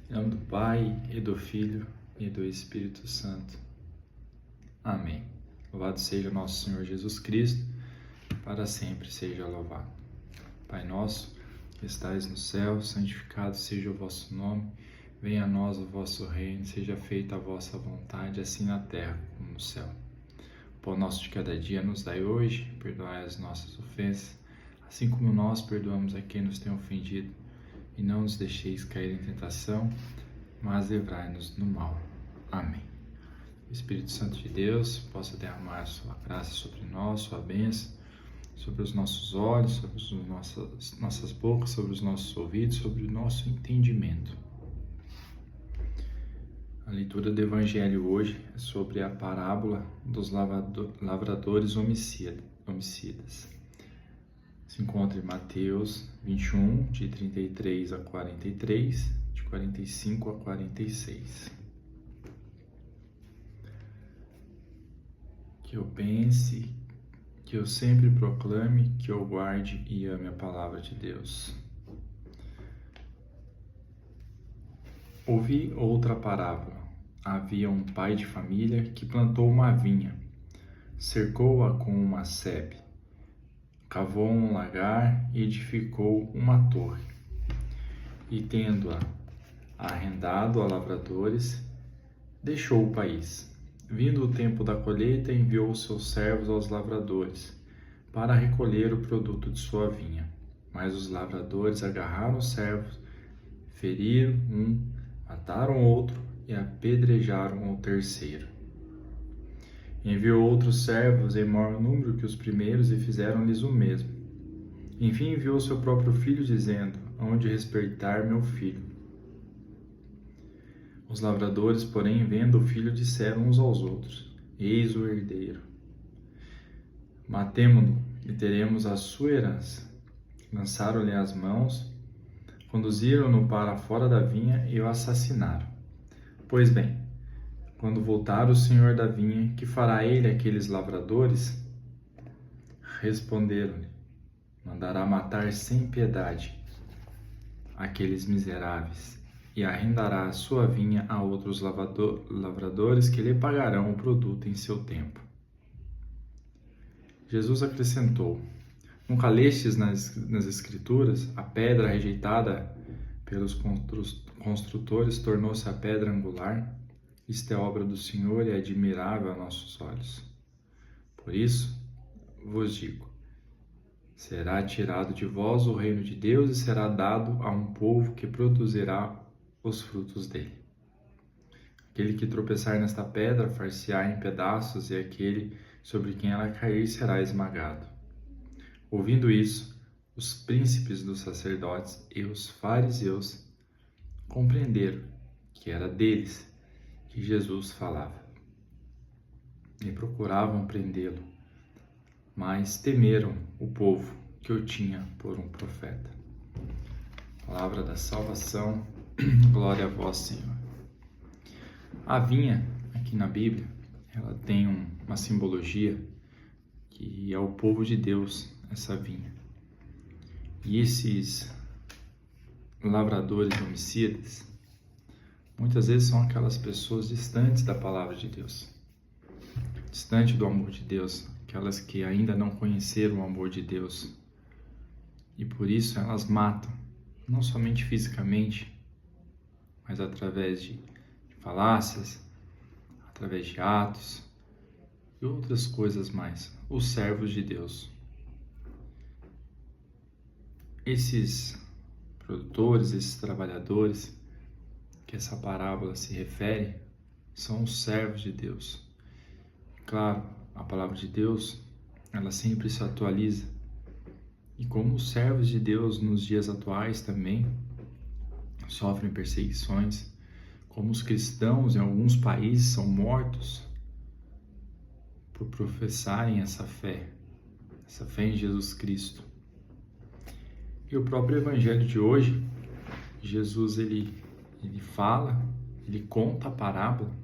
Em nome do Pai, e do Filho, e do Espírito Santo. Amém. Louvado seja nosso Senhor Jesus Cristo, para sempre seja louvado. Pai nosso, que estais no céu, santificado seja o vosso nome. Venha a nós o vosso reino, seja feita a vossa vontade, assim na terra como no céu. O pão nosso de cada dia nos dai hoje, perdoai as nossas ofensas, assim como nós perdoamos a quem nos tem ofendido. E não nos deixeis cair em tentação, mas livrai-nos do mal. Amém. O Espírito Santo de Deus possa derramar sua graça sobre nós, sua bênção, sobre os nossos olhos, sobre as nossas bocas, sobre os nossos ouvidos, sobre o nosso entendimento. A leitura do Evangelho hoje é sobre a parábola dos lavradores homicidas. Se encontra em Mateus 21, de 33 a 43, de 45 a 46. Que eu pense, que eu sempre proclame, que eu guarde e ame a palavra de Deus. Ouvi outra parábola. Havia um pai de família que plantou uma vinha, cercou-a com uma sebe, cavou um lagar e edificou uma torre. E tendo-a arrendado a lavradores, deixou o país. Vindo o tempo da colheita, enviou seus servos aos lavradores, para recolher o produto de sua vinha. Mas os lavradores agarraram os servos, feriram um, mataram outro e apedrejaram o terceiro. Enviou outros servos em maior número que os primeiros e fizeram-lhes o mesmo. Enfim, enviou seu próprio filho, dizendo: "Hão de respeitar meu filho." Os lavradores, porém, vendo o filho, disseram uns aos outros: "Eis o herdeiro. Matemo-no e teremos a sua herança." Lançaram-lhe as mãos, conduziram-no para fora da vinha e o assassinaram. Pois bem, quando voltar o senhor da vinha, que fará ele àqueles lavradores? Responderam-lhe: "Mandará matar sem piedade aqueles miseráveis, e arrendará a sua vinha a outros lavradores que lhe pagarão o produto em seu tempo." Jesus acrescentou: "Nunca lestes nas Escrituras, a pedra rejeitada pelos construtores tornou-se a pedra angular? Isto é obra do Senhor e é admirável a nossos olhos. Por isso vos digo: será tirado de vós o reino de Deus e será dado a um povo que produzirá os frutos dele. Aquele que tropeçar nesta pedra far-se-á em pedaços, e aquele sobre quem ela cair será esmagado." Ouvindo isso, os príncipes dos sacerdotes e os fariseus compreenderam que era deles que Jesus falava e procuravam prendê-lo, mas temeram o povo que o tinha por um profeta. Palavra da salvação, glória a vós, Senhor. A vinha, aqui na Bíblia, ela tem uma simbologia que é o povo de Deus, essa vinha. E esses lavradores homicidas, muitas vezes são aquelas pessoas distantes da palavra de Deus, distante do amor de Deus, aquelas que ainda não conheceram o amor de Deus. E por isso elas matam, não somente fisicamente, mas através de falácias, através de atos e outras coisas mais. Os servos de Deus. Esses produtores, esses trabalhadores que essa parábola se refere, são os servos de Deus. Claro, a palavra de Deus, ela sempre se atualiza. E como os servos de Deus nos dias atuais também sofrem perseguições, como os cristãos em alguns países são mortos por professarem essa fé em Jesus Cristo. E o próprio Evangelho de hoje, Jesus ele fala, ele conta a parábola.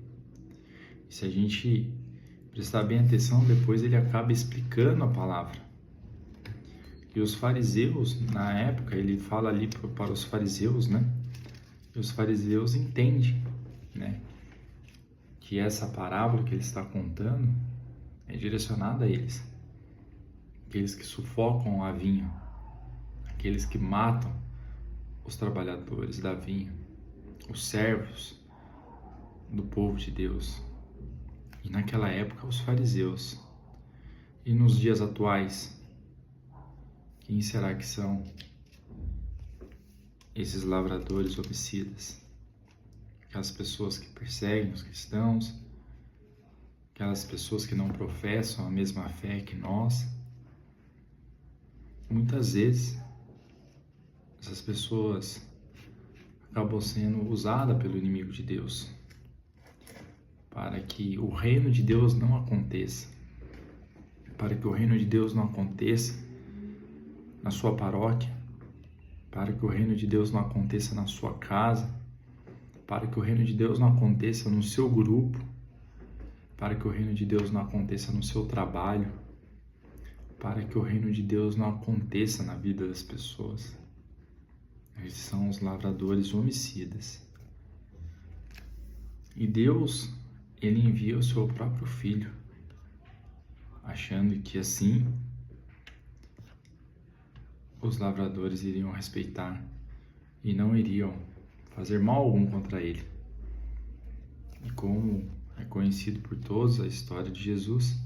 E se a gente prestar bem atenção, depois ele acaba explicando a palavra. E os fariseus, na época, ele fala ali para os fariseus, né? E os fariseus entendem, né, que essa parábola que ele está contando é direcionada a eles. Aqueles que sufocam a vinha, aqueles que matam os trabalhadores da vinha, os servos do povo de Deus. E naquela época os fariseus. E nos dias atuais, quem será que são esses lavradores homicidas? Aquelas pessoas que perseguem os cristãos, aquelas pessoas que não professam a mesma fé que nós. Muitas vezes, essas pessoas acabam sendo usadas pelo inimigo de Deus para que o reino de Deus não aconteça, para que o reino de Deus não aconteça na sua paróquia, para que o reino de Deus não aconteça na sua casa, para que o reino de Deus não aconteça no seu grupo, para que o reino de Deus não aconteça no seu trabalho, para que o reino de Deus não aconteça na vida das pessoas. Eles são os lavradores homicidas. E Deus, ele envia o seu próprio Filho, achando que assim os lavradores iriam respeitar e não iriam fazer mal algum contra ele. E como é conhecido por todos a história de Jesus,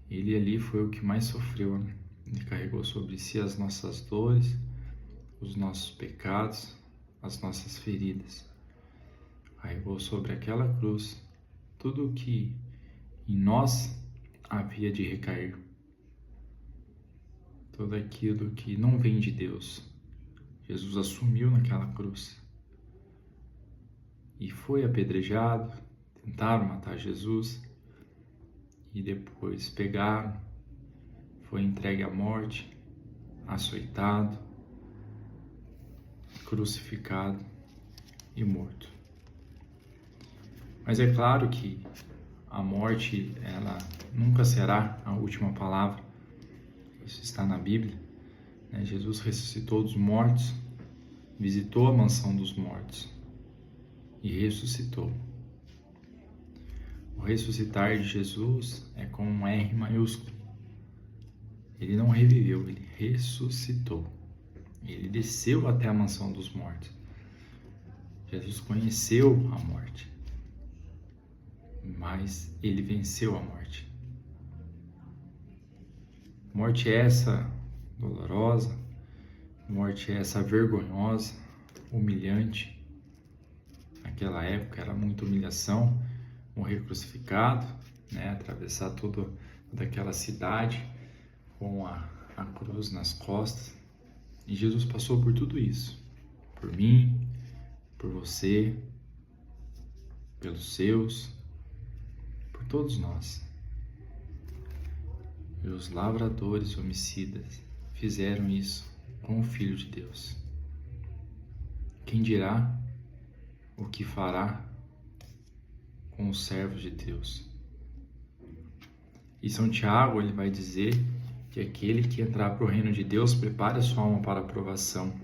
ele ali foi o que mais sofreu, né? Ele carregou sobre si as nossas dores, os nossos pecados, as nossas feridas. Carregou sobre aquela cruz tudo o que em nós havia de recair. Tudo aquilo que não vem de Deus, Jesus assumiu naquela cruz. E foi apedrejado, tentaram matar Jesus, e depois pegaram, foi entregue à morte, açoitado, crucificado e morto. Mas é claro que a morte, ela nunca será a última palavra. Isso está na Bíblia, né? Jesus ressuscitou dos mortos, visitou a mansão dos mortos e ressuscitou. O ressuscitar de Jesus é com um R maiúsculo. Ele não reviveu, ele ressuscitou. Ele desceu até a mansão dos mortos. Jesus conheceu a morte, mas ele venceu a morte. Morte essa dolorosa, morte essa vergonhosa, humilhante. Naquela época era muita humilhação, morrer crucificado, né? Atravessar toda aquela cidade com a cruz nas costas. E Jesus passou por tudo isso, por mim, por você, pelos seus, por todos nós. E os lavradores homicidas fizeram isso com o Filho de Deus. Quem dirá o que fará com os servos de Deus? E São Tiago, ele vai dizer que aquele que entrar para o reino de Deus prepare a sua alma para a provação.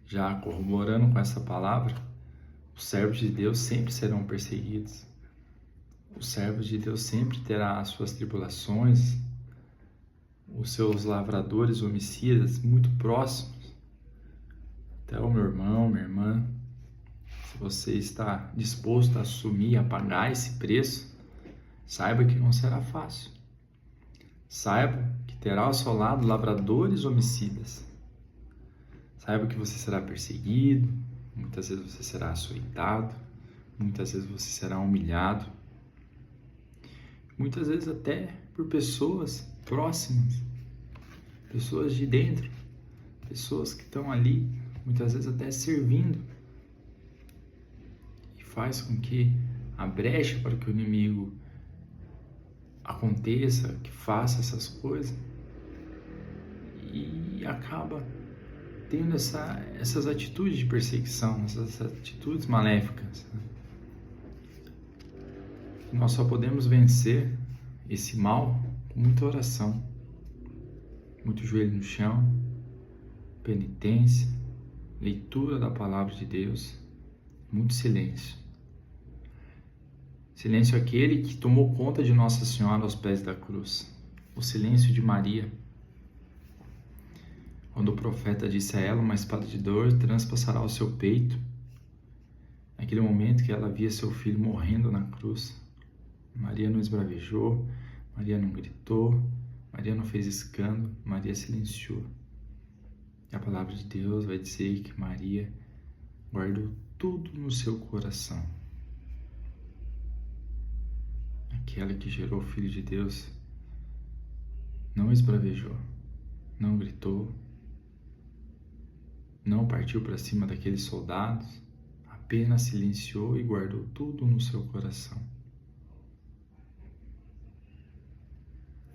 Já corroborando com essa palavra, os servos de Deus sempre serão perseguidos. Os servos de Deus sempre terão as suas tribulações, os seus lavradores homicidas muito próximos. Então, meu irmão, minha irmã, se você está disposto a assumir, a pagar esse preço, saiba que não será fácil. Saiba que terá ao seu lado lavradores homicidas. Saiba que você será perseguido, muitas vezes você será açoitado, muitas vezes você será humilhado, muitas vezes até por pessoas próximas, pessoas de dentro, pessoas que estão ali, muitas vezes até servindo, e faz com que a brecha para que o inimigo aconteça, que faça essas coisas, e acaba tendo essas atitudes de perseguição, essas atitudes maléficas. Nós só podemos vencer esse mal com muita oração, muito joelho no chão, penitência leitura da palavra de Deus, muito silêncio. Silêncio aquele que tomou conta de Nossa Senhora aos pés da cruz. O silêncio de Maria. Quando o profeta disse a ela, uma espada de dor transpassará o seu peito. Naquele momento que ela via seu filho morrendo na cruz, Maria não esbravejou, Maria não gritou, Maria não fez escândalo, Maria silenciou. E a palavra de Deus vai dizer que Maria guardou tudo no seu coração. Aquela que gerou o Filho de Deus não esbravejou, não gritou, não partiu para cima daqueles soldados, apenas silenciou e guardou tudo no seu coração.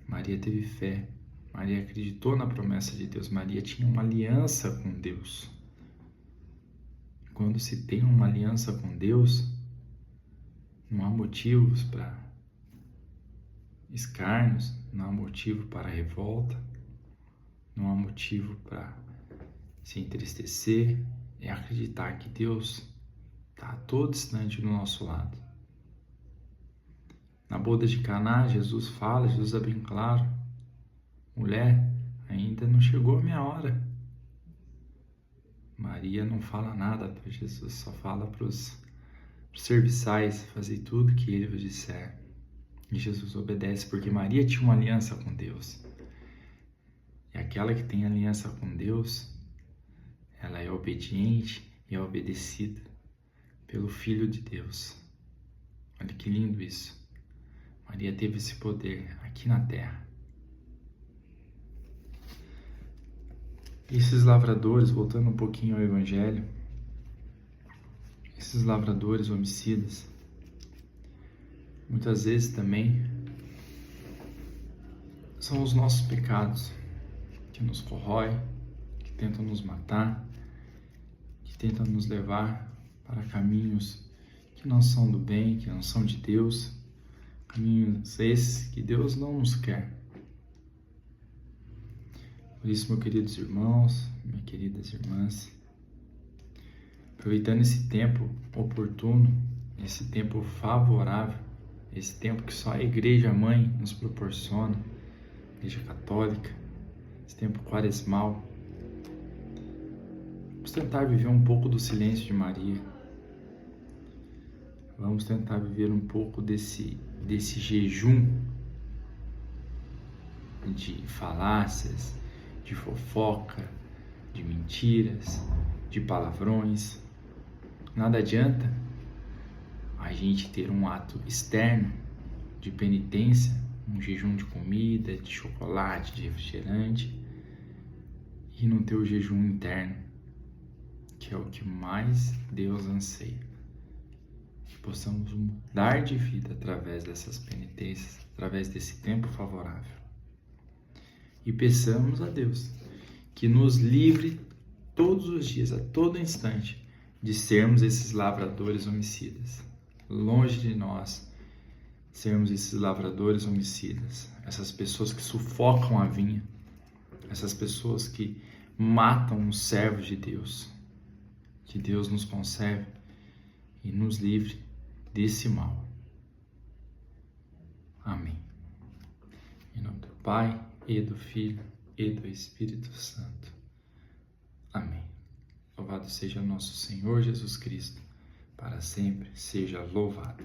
Maria teve fé, Maria acreditou na promessa de Deus, Maria tinha uma aliança com Deus. Quando se tem uma aliança com Deus, não há motivos para escárnios, não há motivo para revolta, não há motivo para se entristecer, é acreditar que Deus está a todo instante do nosso lado. Na boda de Caná, Jesus é bem claro: mulher, ainda não chegou a minha hora. Maria não fala nada para Jesus, só fala para os serviçais: fazei tudo que ele vos disser. E Jesus obedece porque Maria tinha uma aliança com Deus. E aquela que tem aliança com Deus, ela é obediente e é obedecida pelo Filho de Deus. Olha que lindo isso. Maria teve esse poder aqui na terra. E esses lavradores, voltando um pouquinho ao Evangelho, esses lavradores homicidas, muitas vezes também são os nossos pecados que nos corroem, que tentam nos matar, que tentam nos levar para caminhos que não são do bem, que não são de Deus, caminhos esses que Deus não nos quer. Por isso, meus queridos irmãos, minhas queridas irmãs, aproveitando esse tempo oportuno, esse tempo favorável, esse tempo que só a Igreja Mãe nos proporciona, a Igreja Católica, esse tempo quaresmal, vamos tentar viver um pouco do silêncio de Maria. Vamos tentar viver um pouco desse jejum de falácias, de fofoca, de mentiras, de palavrões. Nada adianta a gente ter um ato externo de penitência, um jejum de comida, de chocolate, de refrigerante, e não ter o jejum interno, que é o que mais Deus anseia. Que possamos mudar de vida através dessas penitências, através desse tempo favorável. E peçamos a Deus que nos livre todos os dias, a todo instante, de sermos esses lavradores homicidas. Longe de nós sermos esses lavradores homicidas, essas pessoas que sufocam a vinha, essas pessoas que matam os servos de Deus. Que Deus nos conserve e nos livre desse mal. Amém. Em nome do Pai, e do Filho, e do Espírito Santo. Amém. Louvado seja nosso Senhor Jesus Cristo, para sempre seja louvado.